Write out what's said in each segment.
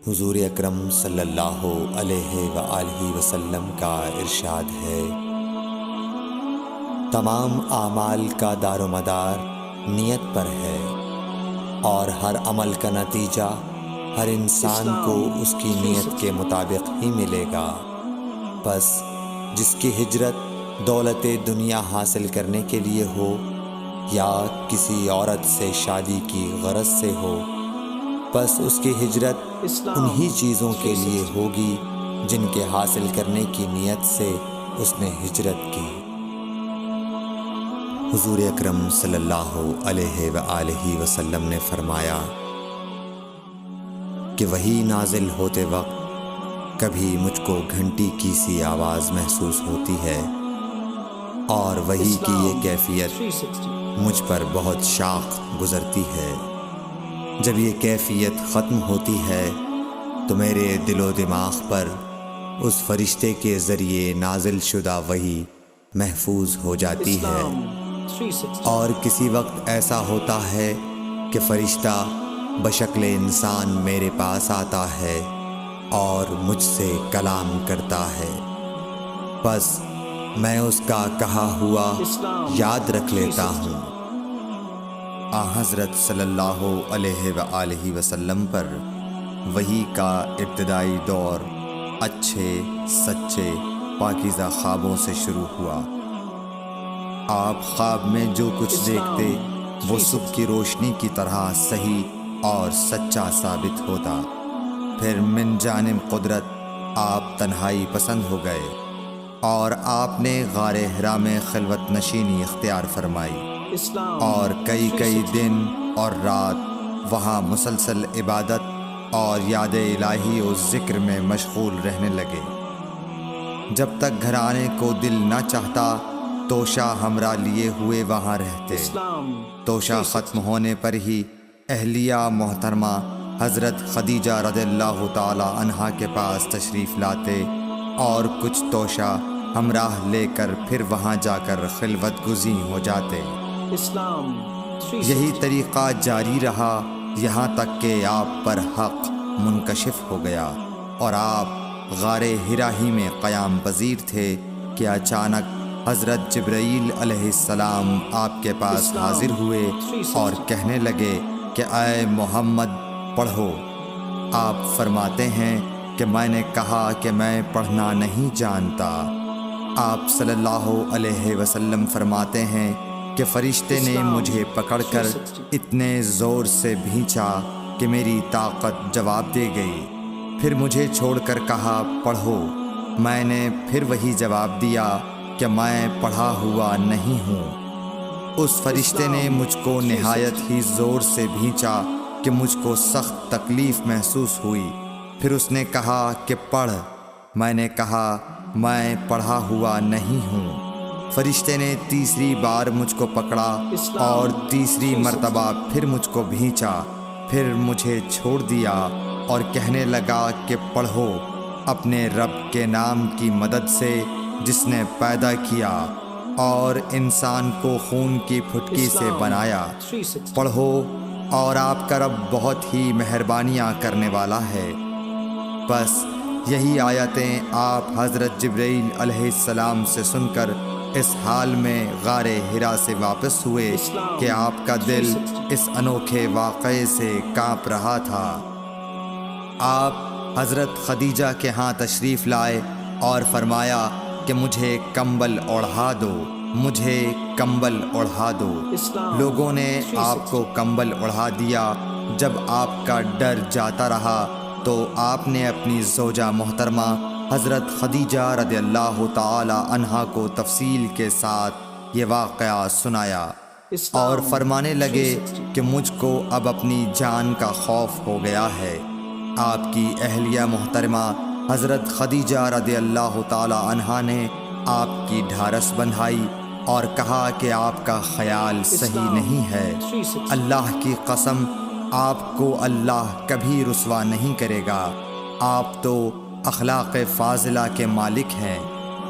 حضور اکرم صلی اللہ علیہ وآلہ وسلم کا ارشاد ہے، تمام اعمال کا دار و مدار نیت پر ہے، اور ہر عمل کا نتیجہ ہر انسان کو اس کی نیت کے مطابق ہی ملے گا۔ پس جس کی ہجرت دولت دنیا حاصل کرنے کے لیے ہو یا کسی عورت سے شادی کی غرض سے ہو، پس اس کی ہجرت انہی چیزوں کے لیے ہوگی جن کے حاصل کرنے کی نیت سے اس نے ہجرت کی۔ حضور اکرم صلی اللہ علیہ وآلہ وسلم نے فرمایا کہ وحی نازل ہوتے وقت کبھی مجھ کو گھنٹی کی سی آواز محسوس ہوتی ہے، اور وحی کی یہ کیفیت مجھ پر بہت شاق گزرتی ہے۔ جب یہ کیفیت ختم ہوتی ہے تو میرے دل و دماغ پر اس فرشتے کے ذریعے نازل شدہ وحی محفوظ ہو جاتی ہے، اور کسی وقت ایسا ہوتا ہے کہ فرشتہ بشکل انسان میرے پاس آتا ہے اور مجھ سے کلام کرتا ہے، بس میں اس کا کہا ہوا یاد رکھ لیتا ہوں۔ حضرت صلی اللہ علیہ وآلہ وسلم پر وحی کا ابتدائی دور اچھے سچے پاکیزہ خوابوں سے شروع ہوا۔ آپ خواب میں جو کچھ دیکھتے وہ صبح کی روشنی کی طرح صحیح اور سچا ثابت ہوتا۔ پھر من جانب قدرت آپ تنہائی پسند ہو گئے، اور آپ نے غار حرا میں خلوت نشینی اختیار فرمائی، اور کئی دن اور رات وہاں مسلسل عبادت اور یاد الہی و ذکر میں مشغول رہنے لگے۔ جب تک گھر آنے کو دل نہ چاہتا توشہ ہمراہ لیے ہوئے وہاں رہتے۔ توشہ ختم ہونے پر ہی اہلیہ محترمہ حضرت خدیجہ رضی اللہ تعالی عنہا کے پاس تشریف لاتے، اور کچھ توشہ ہمراہ لے کر پھر وہاں جا کر خلوت گزین ہو جاتے۔ یہی طریقہ جاری رہا یہاں تک کہ آپ پر حق منکشف ہو گیا، اور آپ غار حرا ہی میں قیام پذیر تھے کہ اچانک حضرت جبرائیل علیہ السلام آپ کے پاس حاضر ہوئے اور کہنے لگے کہ اے محمد پڑھو۔ آپ فرماتے ہیں کہ میں نے کہا کہ میں پڑھنا نہیں جانتا۔ آپ صلی اللہ علیہ وسلم فرماتے ہیں کہ فرشتے نے مجھے پکڑ کر اتنے زور سے بھینچا کہ میری طاقت جواب دے گئی۔ پھر مجھے چھوڑ کر کہا پڑھو۔ میں نے پھر وہی جواب دیا کہ میں پڑھا ہوا نہیں ہوں۔ اس فرشتے نے مجھ کو نہایت ہی زور سے بھینچا کہ مجھ کو سخت تکلیف محسوس ہوئی۔ پھر اس نے کہا کہ پڑھ۔ میں نے کہا میں پڑھا ہوا نہیں ہوں۔ فرشتے نے تیسری بار مجھ کو پکڑا اور تیسری مرتبہ پھر مجھ کو بھینچا، پھر مجھے چھوڑ دیا اور کہنے لگا کہ پڑھو اپنے رب کے نام کی مدد سے جس نے پیدا کیا اور انسان کو خون کی پھٹکی سے بنایا۔ پڑھو اور آپ کا رب بہت ہی مہربانیاں کرنے والا ہے۔ بس یہی آیتیں آپ حضرت جبرائیل علیہ السلام سے سن کر اس حال میں غار حرا سے واپس ہوئے کہ آپ کا دل اس انوکھے واقعے سے کانپ رہا تھا۔ آپ حضرت خدیجہ کے ہاں تشریف لائے اور فرمایا کہ مجھے کمبل اوڑھا دو، مجھے کمبل اوڑھا دو۔ لوگوں نے آپ کو کمبل اوڑھا دیا۔ جب آپ کا ڈر جاتا رہا تو آپ نے اپنی زوجہ محترمہ حضرت خدیجہ رضی اللہ تعالی عنہا کو تفصیل کے ساتھ یہ واقعہ سنایا، اور فرمانے لگے کہ مجھ کو اب اپنی جان کا خوف ہو گیا ہے۔ آپ کی اہلیہ محترمہ حضرت خدیجہ رضی اللہ تعالی عنہا نے آپ کی ڈھارس بندھائی اور کہا کہ آپ کا خیال صحیح نہیں ہے۔ اللہ کی قسم آپ کو اللہ کبھی رسوا نہیں کرے گا۔ آپ تو اخلاق فاضلہ کے مالک ہیں،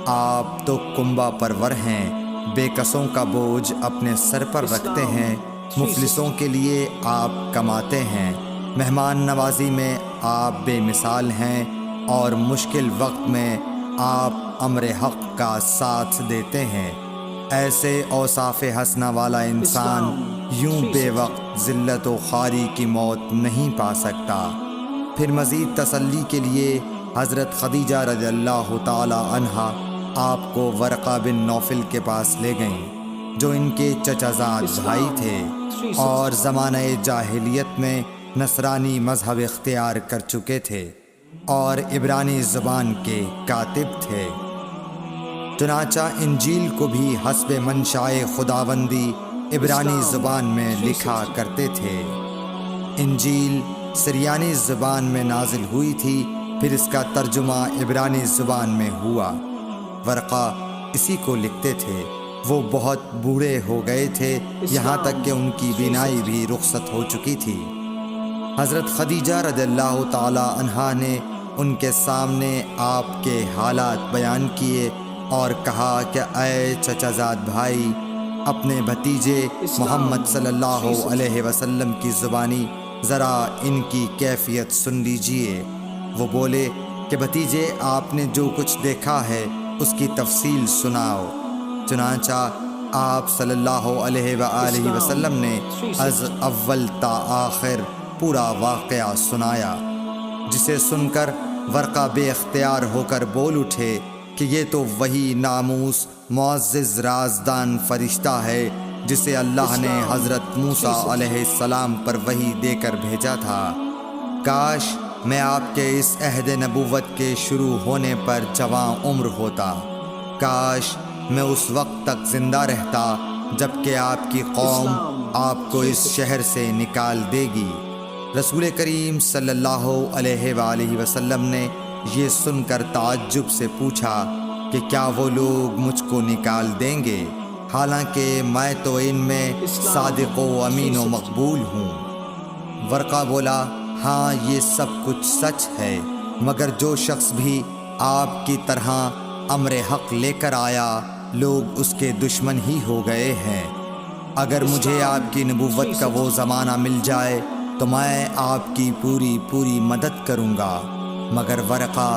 آپ تو کنبہ پرور ہیں، بے کسوں کا بوجھ اپنے سر پر رکھتے ہیں، مفلسوں کے لیے آپ کماتے ہیں، مہمان نوازی میں آپ بے مثال ہیں اور مشکل وقت میں آپ امر حق کا ساتھ دیتے ہیں۔ ایسے اوصاف حسنہ والا انسان یوں بے وقت ذلت و خواری کی موت نہیں پا سکتا۔ پھر مزید تسلی کے لیے حضرت خدیجہ رضی اللہ تعالی عنہا آپ کو ورقہ بن نوفل کے پاس لے گئیں، جو ان کے چچا زاد بھائی تھے اور زمانہ جاہلیت میں نصرانی مذہب اختیار کر چکے تھے اور عبرانی زبان کے کاتب تھے۔ چنانچہ انجیل کو بھی حسب منشائے خداوندی عبرانی زبان میں لکھا کرتے تھے۔ انجیل سریانی زبان میں نازل ہوئی تھی، پھر اس کا ترجمہ عبرانی زبان میں ہوا۔ ورقہ اسی کو لکھتے تھے۔ وہ بہت بوڑھے ہو گئے تھے، یہاں تک کہ ان کی بینائی بھی رخصت ہو چکی تھی۔ حضرت خدیجہ رضی اللہ تعالی عنہا نے ان کے سامنے آپ کے حالات بیان کیے اور کہا کہ اے چچا زاد بھائی، اپنے بھتیجے محمد صلی اللہ علیہ وسلم کی زبانی ذرا ان کی کیفیت سن لیجئے۔ وہ بولے کہ بھتیجے، آپ نے جو کچھ دیکھا ہے اس کی تفصیل سناؤ۔ چنانچہ آپ صلی اللہ علیہ وآلہ وسلم نے از اول تا آخر پورا واقعہ سنایا، جسے سن کر ورقہ بے اختیار ہو کر بول اٹھے کہ یہ تو وہی ناموس معزز رازدان فرشتہ ہے جسے اللہ نے حضرت موسیٰ علیہ السلام پر وحی دے کر بھیجا تھا۔ کاش میں آپ کے اس عہد نبوت کے شروع ہونے پر جواں عمر ہوتا، کاش میں اس وقت تک زندہ رہتا جب کہ آپ کی قوم آپ کو اس شہر سے نکال دے گی۔ رسول کریم صلی اللہ علیہ وآلہ وسلم نے یہ سن کر تعجب سے پوچھا کہ کیا وہ لوگ مجھ کو نکال دیں گے، حالانکہ میں تو ان میں صادق و امین و مقبول ہوں۔ ورقہ بولا، ہاں یہ سب کچھ سچ ہے، مگر جو شخص بھی آپ کی طرح امر حق لے کر آیا لوگ اس کے دشمن ہی ہو گئے ہیں۔ اگر مجھے آپ کی نبوت کا وہ زمانہ مل جائے تو میں آپ کی پوری مدد کروں گا، مگر ورقہ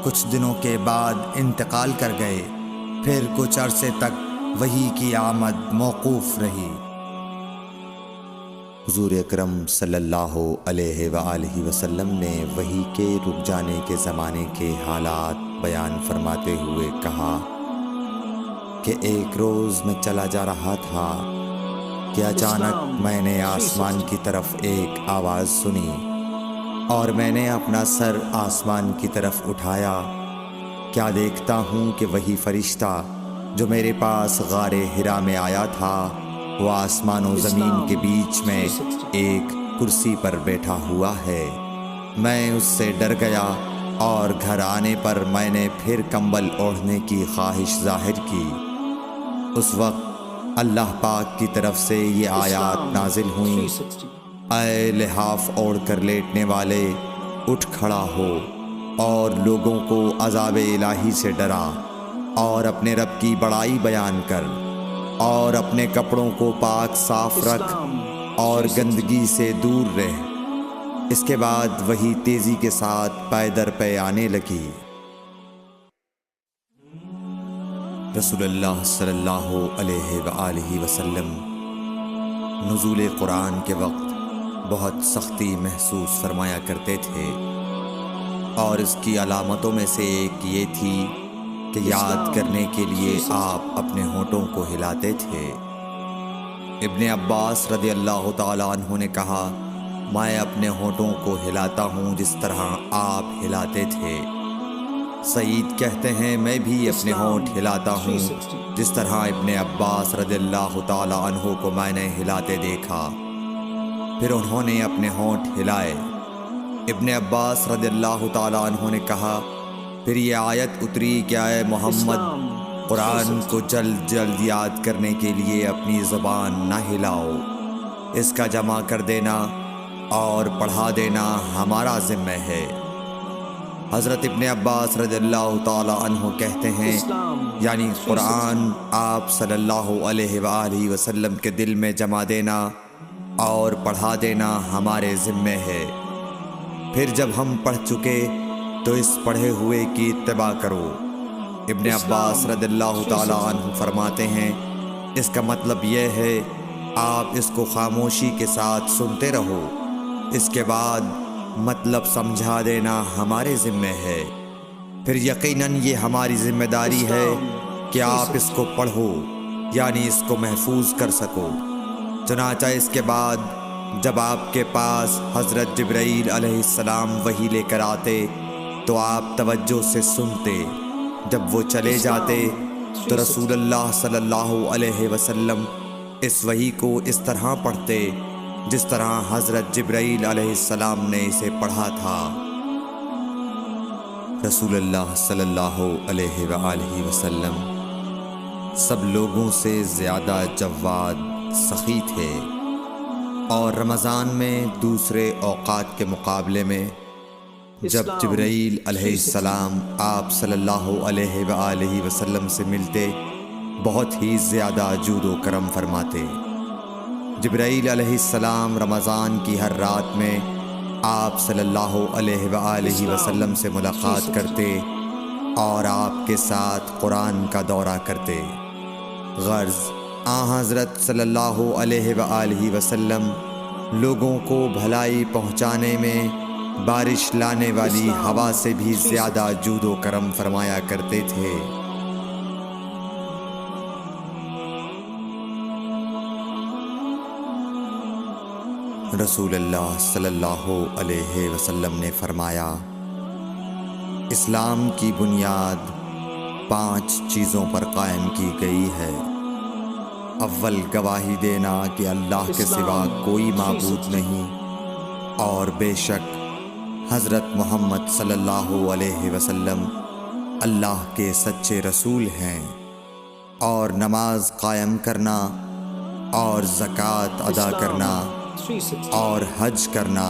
کچھ دنوں کے بعد انتقال کر گئے۔ پھر کچھ عرصے تک وحی کی آمد موقوف رہی۔ حضور اکرم صلی اللہ علیہ وآلہ وسلم نے وحی کے رک جانے کے زمانے کے حالات بیان فرماتے ہوئے کہا کہ ایک روز میں چلا جا رہا تھا کہ اچانک میں نے آسمان کی طرف ایک آواز سنی اور میں نے اپنا سر آسمان کی طرف اٹھایا۔ کیا دیکھتا ہوں کہ وہی فرشتہ جو میرے پاس غار حرا میں آیا تھا وہ آسمان و زمین کے بیچ میں ایک کرسی پر بیٹھا ہوا ہے۔ میں اس سے ڈر گیا اور گھر آنے پر میں نے پھر کمبل اوڑھنے کی خواہش ظاہر کی۔ اس وقت اللہ پاک کی طرف سے یہ آیات نازل ہوئیں، اے لحاف اوڑھ کر لیٹنے والے، اٹھ کھڑا ہو اور لوگوں کو عذاب الہی سے ڈرا اور اپنے رب کی بڑائی بیان کر اور اپنے کپڑوں کو پاک صاف رکھ اور گندگی سے دور رہ۔ اس کے بعد وہی تیزی کے ساتھ پے در پے آنے لگی۔ رسول اللہ صلی اللہ علیہ وآلہ وسلم نزول قرآن کے وقت بہت سختی محسوس فرمایا کرتے تھے، اور اس کی علامتوں میں سے ایک یہ تھی کہ یاد کرنے کے لیے آپ اپنے ہونٹوں کو ہلاتے تھے۔ ابن عباس رضی اللہ تعالی عنہ نے کہا، میں اپنے ہونٹوں کو ہلاتا ہوں جس طرح آپ ہلاتے تھے۔ سعید کہتے ہیں، میں بھی اپنے ہونٹ ہلاتا ہوں جس طرح ابن عباس رضی اللہ تعالی عنہ کو میں نے ہلاتے دیکھا۔ پھر انہوں نے اپنے ہونٹ ہلائے۔ ابن عباس رضی اللہ تعالی عنہ نے کہا، پھر یہ آیت اتری کہ اے محمد، قرآن کو جلد جلد یاد کرنے کے لیے اپنی زبان نہ ہلاؤ، اس کا جمع کر دینا اور پڑھا دینا ہمارا ذمہ ہے۔ حضرت ابن عباس رضی اللہ تعالی عنہ کہتے ہیں، یعنی قرآن آپ صلی اللہ علیہ وآلہ وسلم کے دل میں جمع دینا اور پڑھا دینا ہمارے ذمے ہے۔ پھر جب ہم پڑھ چکے تو اس پڑھے ہوئے کی اتباع کرو۔ ابن عباس رضی اللہ تعالی عنہ فرماتے ہیں، اس کا مطلب یہ ہے آپ اس کو خاموشی کے ساتھ سنتے رہو، اس کے بعد مطلب سمجھا دینا ہمارے ذمے ہے۔ پھر یقیناً یہ ہماری ذمہ داری ہے کہ آپ اس کو پڑھو، یعنی اس کو محفوظ کر سکو۔ چنانچہ اس کے بعد جب آپ کے پاس حضرت جبرائیل علیہ السلام وحی لے کر آتے تو آپ توجہ سے سنتے۔ جب وہ چلے جاتے تو رسول اللہ صلی اللہ علیہ وسلم اس وحی کو اس طرح پڑھتے جس طرح حضرت جبرائیل علیہ السلام نے اسے پڑھا تھا۔ رسول اللہ صلی اللہ علیہ وآلہ وسلم سب لوگوں سے زیادہ جواد، سخی تھے، اور رمضان میں دوسرے اوقات کے مقابلے میں جب جبرائیل علیہ السلام آپ صلی اللہ علیہ وآلہ وسلم سے ملتے بہت ہی زیادہ جود و کرم فرماتے۔ جبرائیل علیہ السلام رمضان کی ہر رات میں آپ صلی اللہ علیہ وآلہ وسلم سے ملاقات کرتے اور آپ کے ساتھ قرآن کا دورہ کرتے۔ غرض حضرت صلی اللہ علیہ وآلہ وسلم لوگوں کو بھلائی پہنچانے میں بارش لانے والی ہوا سے بھی زیادہ جود و کرم فرمایا کرتے تھے۔ رسول اللہ صلی اللہ علیہ وسلم نے فرمایا، اسلام کی بنیاد 5 چیزوں پر قائم کی گئی ہے۔ اول، گواہی دینا کہ اللہ کے سوا کوئی معبود نہیں اور بے شک حضرت محمد صلی اللہ علیہ وسلم اللہ کے سچے رسول ہیں، اور نماز قائم کرنا اور زکوٰۃ ادا کرنا اور حج کرنا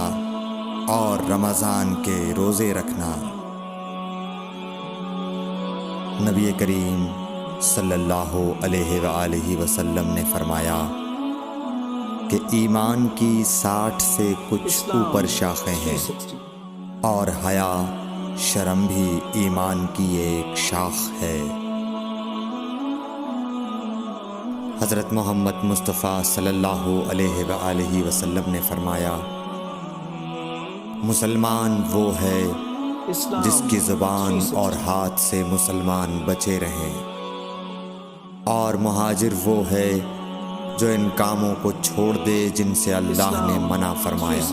اور رمضان کے روزے رکھنا۔ نبی کریم صلی اللہ علیہ وآلہ وسلم نے فرمایا کہ ایمان کی 60 سے کچھ اوپر شاخیں ہیں، اور حیا، شرم بھی ایمان کی ایک شاخ ہے۔ حضرت محمد مصطفیٰ صلی اللہ علیہ وآلہ وسلم نے فرمایا، مسلمان وہ ہے جس کی زبان اور ہاتھ سے مسلمان بچے رہیں، اور مہاجر وہ ہے جو ان کاموں کو چھوڑ دے جن سے اللہ نے منع فرمایا۔